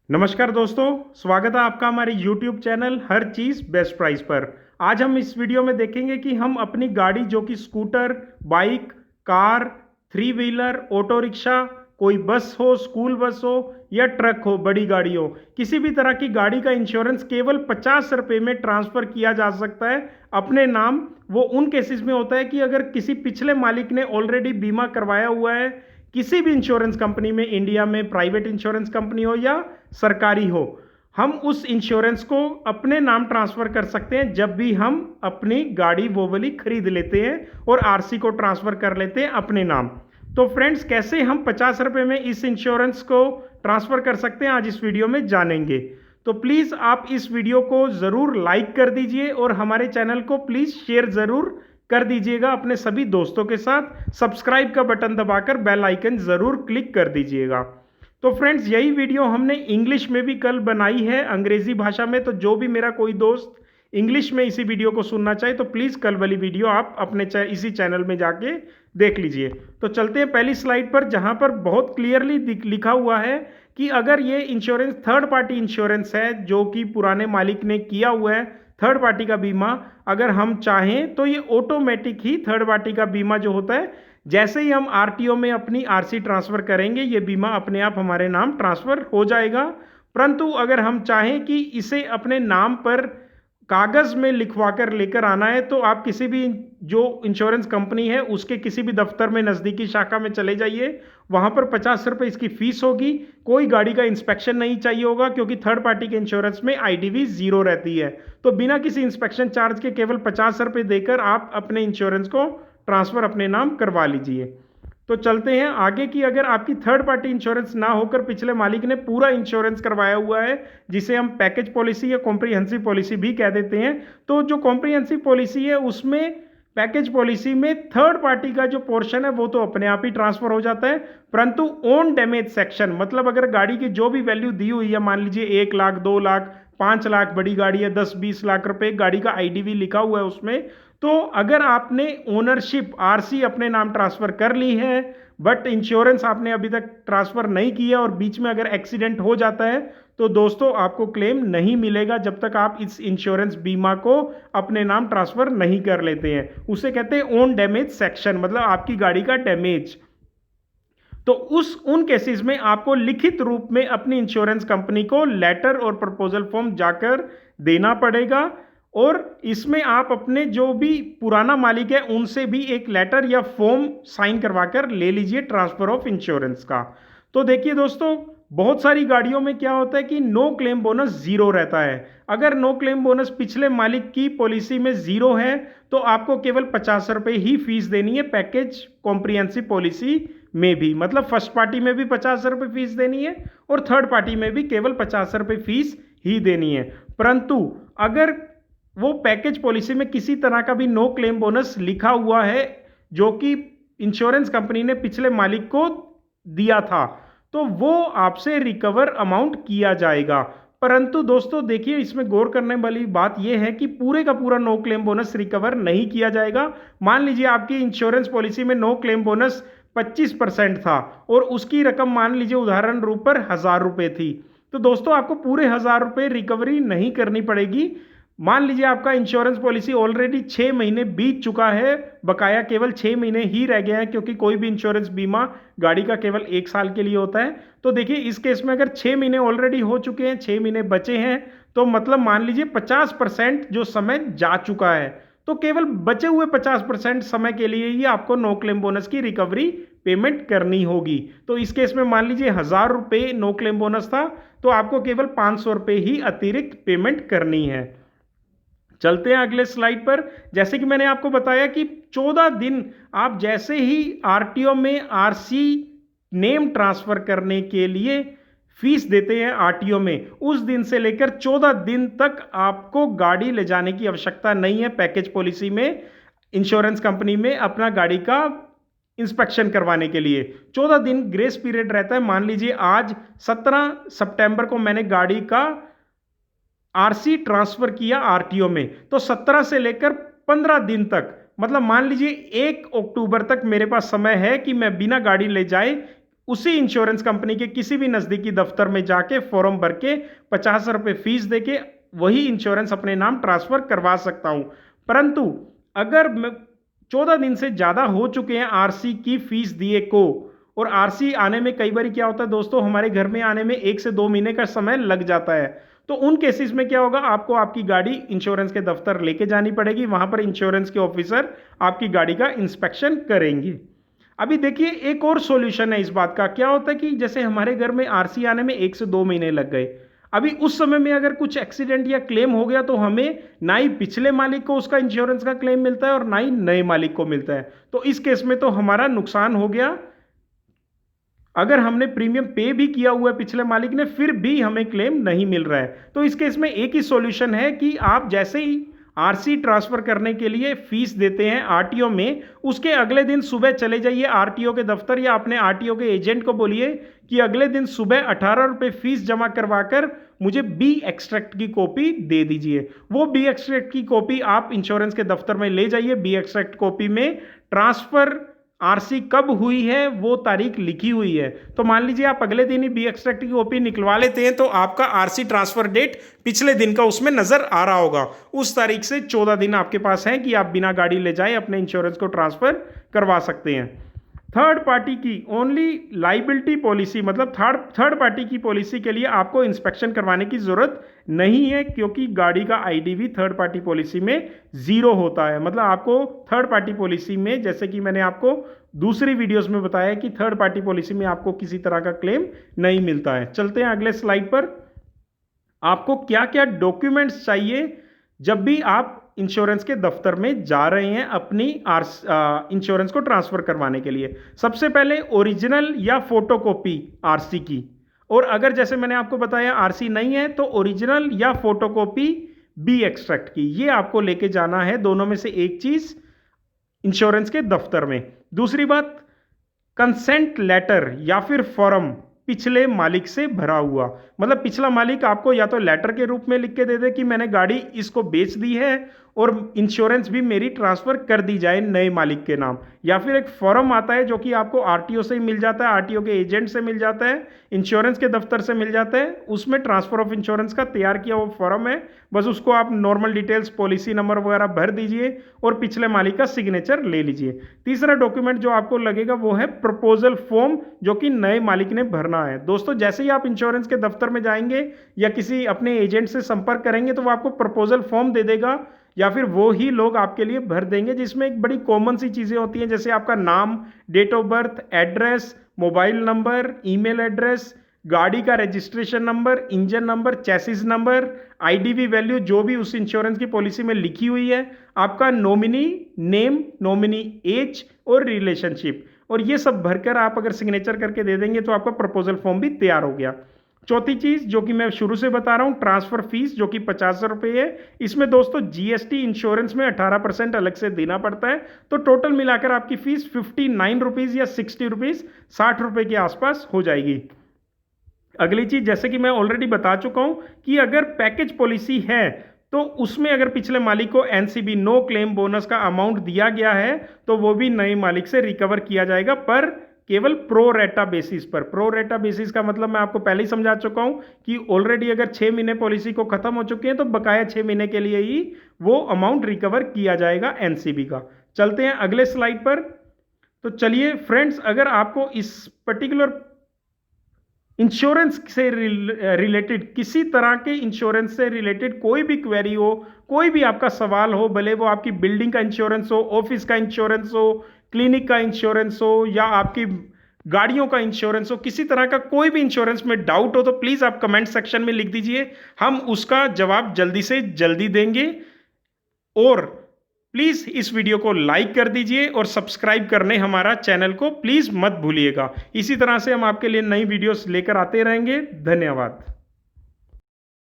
नमस्कार दोस्तों, स्वागत है आपका हमारे YouTube चैनल हर चीज़ बेस्ट प्राइस पर। आज हम इस वीडियो में देखेंगे कि हम अपनी गाड़ी जो कि scooter, bike, car, three wheeler, auto rickshaw, कोई बस हो, स्कूल बस हो या ट्रक हो, बड़ी गाड़ी हो, किसी भी तरह की गाड़ी का इंश्योरेंस केवल 50 रुपये में ट्रांसफ़र किया जा सकता है अपने नाम। वो उन केसेस में होता है कि अगर किसी पिछले मालिक ने ऑलरेडी बीमा करवाया हुआ है किसी भी इंश्योरेंस कंपनी में, इंडिया में प्राइवेट इंश्योरेंस कंपनी हो या सरकारी हो, हम उस इंश्योरेंस को अपने नाम ट्रांसफर कर सकते हैं जब भी हम अपनी गाड़ी वो वाली खरीद लेते हैं और आरसी को ट्रांसफर कर लेते हैं अपने नाम। तो फ्रेंड्स, कैसे हम 50 रुपये में इस इंश्योरेंस को ट्रांसफर कर सकते हैं आज इस वीडियो में जानेंगे। तो प्लीज़ आप इस वीडियो को ज़रूर लाइक कर दीजिए और हमारे चैनल को प्लीज़ शेयर ज़रूर कर दीजिएगा अपने सभी दोस्तों के साथ। सब्सक्राइब का बटन दबाकर बेल आइकन ज़रूर क्लिक कर दीजिएगा। तो फ्रेंड्स, यही वीडियो हमने इंग्लिश में भी कल बनाई है, अंग्रेजी भाषा में। तो जो भी मेरा कोई दोस्त इंग्लिश में इसी वीडियो को सुनना चाहे तो प्लीज़ कल वाली वीडियो आप अपने इसी चैनल में जाके देख लीजिए। तो चलते हैं पहली स्लाइड पर, जहां पर बहुत क्लियरली लिखा हुआ है कि अगर ये इंश्योरेंस थर्ड पार्टी इंश्योरेंस है जो कि पुराने मालिक ने किया हुआ है, थर्ड पार्टी का बीमा, अगर हम चाहें तो ये ऑटोमेटिक ही थर्ड पार्टी का बीमा जो होता है, जैसे ही हम आरटीओ में अपनी आरसी ट्रांसफ़र करेंगे ये बीमा अपने आप हमारे नाम ट्रांसफ़र हो जाएगा। परंतु अगर हम चाहें कि इसे अपने नाम पर कागज़ में लिखवा कर लेकर आना है तो आप किसी भी जो इंश्योरेंस कंपनी है उसके किसी भी दफ्तर में, नज़दीकी शाखा में चले जाइए। वहाँ पर 50 रुपये इसकी फ़ीस होगी। कोई गाड़ी का इंस्पेक्शन नहीं चाहिए होगा क्योंकि थर्ड पार्टी के इंश्योरेंस में आईडीवी ज़ीरो रहती है। तो बिना किसी इंस्पेक्शन चार्ज के केवल 50 रुपये देकर आप अपने इंश्योरेंस को ट्रांसफ़र अपने नाम करवा लीजिए। तो चलते हैं आगे कि अगर आपकी थर्ड पार्टी इंश्योरेंस ना होकर पिछले मालिक ने पूरा इंश्योरेंस करवाया हुआ है, जिसे हम पैकेज पॉलिसी या कॉम्प्रिहेंसिव पॉलिसी भी कह देते हैं, तो जो कॉम्प्रिहेंसिव पॉलिसी है उसमें, पैकेज पॉलिसी में थर्ड पार्टी का जो पोर्शन है वो तो अपने आप ही ट्रांसफर हो जाता है। परंतु ओन डैमेज सेक्शन, मतलब अगर गाड़ी की जो भी वैल्यू दी हुई है, मान लीजिए 1 लाख, 2 लाख, 5 लाख, बड़ी गाड़ी है 10-20 लाख रुपए गाड़ी का आईडीवी लिखा हुआ है उसमें, तो अगर आपने ओनरशिप आरसी अपने नाम ट्रांसफर कर ली है बट इंश्योरेंस आपने अभी तक ट्रांसफर नहीं किया और बीच में अगर एक्सीडेंट हो जाता है तो दोस्तों आपको क्लेम नहीं मिलेगा जब तक आप इस इंश्योरेंस बीमा को अपने नाम ट्रांसफर नहीं कर लेते हैं। उसे कहते हैं ओन डैमेज सेक्शन, मतलब आपकी गाड़ी का डैमेज। तो उन केसेस में आपको लिखित रूप में अपनी इंश्योरेंस कंपनी को लेटर और प्रपोजल फॉर्म जाकर देना पड़ेगा और इसमें आप अपने जो भी पुराना मालिक है उनसे भी एक लेटर या फॉर्म साइन करवाकर ले लीजिए ट्रांसफर ऑफ इंश्योरेंस का। तो देखिए दोस्तों, बहुत सारी गाड़ियों में क्या होता है कि नो क्लेम बोनस ज़ीरो रहता है। अगर नो क्लेम बोनस पिछले मालिक की पॉलिसी में ज़ीरो है तो आपको केवल 50 रुपये ही फीस देनी है पैकेज कॉम्प्रिहेंसिव पॉलिसी में भी, मतलब फर्स्ट पार्टी में भी 50 रुपये फीस देनी है और थर्ड पार्टी में भी केवल 50 रुपये फीस ही देनी है। परंतु अगर वो पैकेज पॉलिसी में किसी तरह का भी नो क्लेम बोनस लिखा हुआ है जो कि इंश्योरेंस कंपनी ने पिछले मालिक को दिया था, तो वो आपसे रिकवर अमाउंट किया जाएगा। परंतु दोस्तों देखिए, इसमें गौर करने वाली बात यह है कि पूरे का पूरा नो क्लेम बोनस रिकवर नहीं किया जाएगा। मान लीजिए आपकी इंश्योरेंस पॉलिसी में नो क्लेम बोनस 25% था और उसकी रकम मान लीजिए उदाहरण रूप पर 1000 रुपये थी, तो दोस्तों आपको पूरे 1000 रुपये रिकवरी नहीं करनी पड़ेगी। मान लीजिए आपका इंश्योरेंस पॉलिसी ऑलरेडी 6 महीने बीत चुका है, बकाया केवल 6 महीने ही रह गया है क्योंकि कोई भी इंश्योरेंस बीमा गाड़ी का केवल 1 साल के लिए होता है। तो देखिए इस केस में अगर 6 महीने ऑलरेडी हो चुके हैं, 6 महीने बचे हैं, तो मतलब मान लीजिए 50% जो समय जा चुका है, तो केवल बचे हुए 50% समय के लिए ही आपको नो क्लेम बोनस की रिकवरी पेमेंट करनी होगी। तो इस केस में मान लीजिए 1000 रुपये नो क्लेम बोनस था तो आपको केवल 500 रुपये ही अतिरिक्त पेमेंट करनी है। चलते हैं अगले स्लाइड पर। जैसे कि मैंने आपको बताया कि 14 दिन आप जैसे ही आरटीओ में आरसी नेम ट्रांसफर करने के लिए फीस देते हैं आरटीओ में, उस दिन से लेकर 14 दिन तक आपको गाड़ी ले जाने की आवश्यकता नहीं है पैकेज पॉलिसी में, इंश्योरेंस कंपनी में अपना गाड़ी का इंस्पेक्शन करवाने के लिए 14 दिन ग्रेस पीरियड रहता है। मान लीजिए आज 17 सितंबर को मैंने गाड़ी का आरसी ट्रांसफर किया आरटीओ में, तो 17 से लेकर 15 दिन तक, मतलब मान लीजिए 1 अक्टूबर तक मेरे पास समय है कि मैं बिना गाड़ी ले जाए उसी इंश्योरेंस कंपनी के किसी भी नज़दीकी दफ्तर में जाके फॉर्म भर के 50 रुपये फीस दे के वही इंश्योरेंस अपने नाम ट्रांसफ़र करवा सकता हूँ। परंतु अगर 14 दिन से ज़्यादा हो चुके हैं आरसी की फीस दिए को, और आरसी आने में कई बार क्या होता है दोस्तों, हमारे घर में आने में 1 से 2 महीने का समय लग जाता है, तो उन केसेस में क्या होगा, आपको आपकी गाड़ी इंश्योरेंस के दफ्तर लेके जानी पड़ेगी। वहां पर इंश्योरेंस के ऑफिसर आपकी गाड़ी का इंस्पेक्शन करेंगे। अभी देखिए एक और सॉल्यूशन है इस बात का। क्या होता है कि जैसे हमारे घर में आरसी आने में 1 से 2 महीने लग गए, अभी उस समय में अगर कुछ एक्सीडेंट या क्लेम हो गया तो हमें ना ही पिछले मालिक को उसका इंश्योरेंस का क्लेम मिलता है और ना ही नए मालिक को मिलता है। तो इस केस में तो हमारा नुकसान हो गया। अगर हमने प्रीमियम पे भी किया हुआ है पिछले मालिक ने, फिर भी हमें क्लेम नहीं मिल रहा है। तो इस केस में एक ही सॉल्यूशन है कि आप जैसे ही आरसी ट्रांसफर करने के लिए फीस देते हैं आरटीओ में, उसके अगले दिन सुबह चले जाइए आरटीओ के दफ्तर या अपने आरटीओ के एजेंट को बोलिए कि अगले दिन सुबह 18 रुपये फीस जमा करवाकर मुझे बी एक्सट्रैक्ट की कॉपी दे दीजिए। वो बी एक्सट्रैक्ट की कॉपी आप इंश्योरेंस के दफ्तर में ले जाइए। बी एक्सट्रैक्ट कॉपी में ट्रांसफर आरसी कब हुई है वो तारीख लिखी हुई है। तो मान लीजिए आप अगले दिन ही बी एक्सट्रैक्ट की कॉपी निकलवा लेते हैं तो आपका आरसी ट्रांसफर डेट पिछले दिन का उसमें नजर आ रहा होगा। उस तारीख से 14 दिन आपके पास है कि आप बिना गाड़ी ले जाए अपने इंश्योरेंस को ट्रांसफर करवा सकते हैं। थर्ड पार्टी की ओनली लाइबिलिटी पॉलिसी, मतलब थर्ड पार्टी की पॉलिसी के लिए आपको इंस्पेक्शन करवाने की जरूरत नहीं है, क्योंकि गाड़ी का आईडी भी थर्ड पार्टी पॉलिसी में 0 होता है। मतलब आपको थर्ड पार्टी पॉलिसी में, जैसे कि मैंने आपको दूसरी वीडियोस में बताया कि थर्ड पार्टी पॉलिसी में आपको किसी तरह का क्लेम नहीं मिलता है। चलते हैं अगले स्लाइड पर। आपको क्या क्या डॉक्यूमेंट्स चाहिए जब भी आप इंश्योरेंस के दफ्तर में जा रहे हैं अपनी इंश्योरेंस को ट्रांसफर करवाने के लिए। सबसे पहले ओरिजिनल या फोटोकॉपी आरसी की, और अगर जैसे मैंने आपको बताया आरसी नहीं है तो ओरिजिनल या फोटोकॉपी बी एक्सट्रैक्ट की, ये आपको लेके जाना है। दोनों में से एक चीज इंश्योरेंस के दफ्तर में। दूसरी बात, कंसेंट लेटर या फिर फॉर्म पिछले मालिक से भरा हुआ, मतलब पिछला मालिक आपको या तो लेटर के रूप में लिख के दे दे कि मैंने गाड़ी इसको बेच दी है और इंश्योरेंस भी मेरी ट्रांसफर कर दी जाए नए मालिक के नाम, या फिर एक फॉर्म आता है जो कि आपको आरटीओ से ही मिल जाता है, आरटीओ के एजेंट से मिल जाता है, इंश्योरेंस के दफ्तर से मिल जाता है। उसमें ट्रांसफर ऑफ इंश्योरेंस का तैयार किया वो फॉर्म है, बस उसको आप नॉर्मल डिटेल्स पॉलिसी नंबर वगैरह भर दीजिए और पिछले मालिक का सिग्नेचर ले लीजिए। तीसरा डॉक्यूमेंट जो आपको लगेगा वो है प्रपोजल फॉर्म, जो कि नए मालिक ने भरना है। दोस्तों जैसे ही आप इंश्योरेंस के दफ्तर में जाएंगे या किसी अपने एजेंट से संपर्क करेंगे तो वो आपको प्रपोजल फॉर्म दे देगा, या फिर वो ही लोग आपके लिए भर देंगे, जिसमें एक बड़ी कॉमन सी चीज़ें होती हैं, जैसे आपका नाम, date of birth, address, mobile number, email address, गाड़ी का registration number, engine number, chassis number, IDV value जो भी उस इंश्योरेंस की पॉलिसी में लिखी हुई है, आपका नॉमिनी नेम, नॉमिनी एज और रिलेशनशिप, और ये सब भरकर आप अगर सिग्नेचर करके दे देंगे तो आपका प्रपोजल फॉर्म भी तैयार हो गया। चौथी चीज जो कि मैं शुरू से बता रहा हूं, ट्रांसफर फीस जो कि 50 रुपये है। इसमें दोस्तों जीएसटी इंश्योरेंस में 18% अलग से देना पड़ता है, तो टोटल मिलाकर आपकी फीस 59 रुपीज या 60 रुपीज, 60 रुपये के आसपास हो जाएगी। अगली चीज, जैसे कि मैं ऑलरेडी बता चुका हूं कि अगर पैकेज पॉलिसी है तो उसमें अगर पिछले मालिक को एनसीबी नो क्लेम बोनस का अमाउंट दिया गया है तो वो भी नए मालिक से रिकवर किया जाएगा, पर केवल प्रो रेटा बेसिस पर। प्रो रेटा बेसिस का मतलब मैं आपको पहले ही समझा चुका हूं कि ऑलरेडी अगर 6 महीने पॉलिसी को खत्म हो चुके हैं तो बकाया 6 महीने के लिए ही वो अमाउंट रिकवर किया जाएगा एनसीबी का। चलते हैं अगले स्लाइड पर। तो चलिए फ्रेंड्स, अगर आपको इस पर्टिकुलर इंश्योरेंस से रिलेटेड, किसी तरह के इंश्योरेंस से रिलेटेड कोई भी क्वेरी हो, कोई भी आपका सवाल हो, भले वो आपकी बिल्डिंग का इंश्योरेंस हो, ऑफिस का इंश्योरेंस हो, क्लिनिक का इंश्योरेंस हो या आपकी गाड़ियों का इंश्योरेंस हो, किसी तरह का कोई भी इंश्योरेंस में डाउट हो तो प्लीज़ आप कमेंट सेक्शन में लिख दीजिए, हम उसका जवाब जल्दी से जल्दी देंगे। और प्लीज़ इस वीडियो को लाइक कर दीजिए और सब्सक्राइब करने हमारा चैनल को प्लीज़ मत भूलिएगा। इसी तरह से हम आपके लिए नई वीडियोस लेकर आते रहेंगे। धन्यवाद।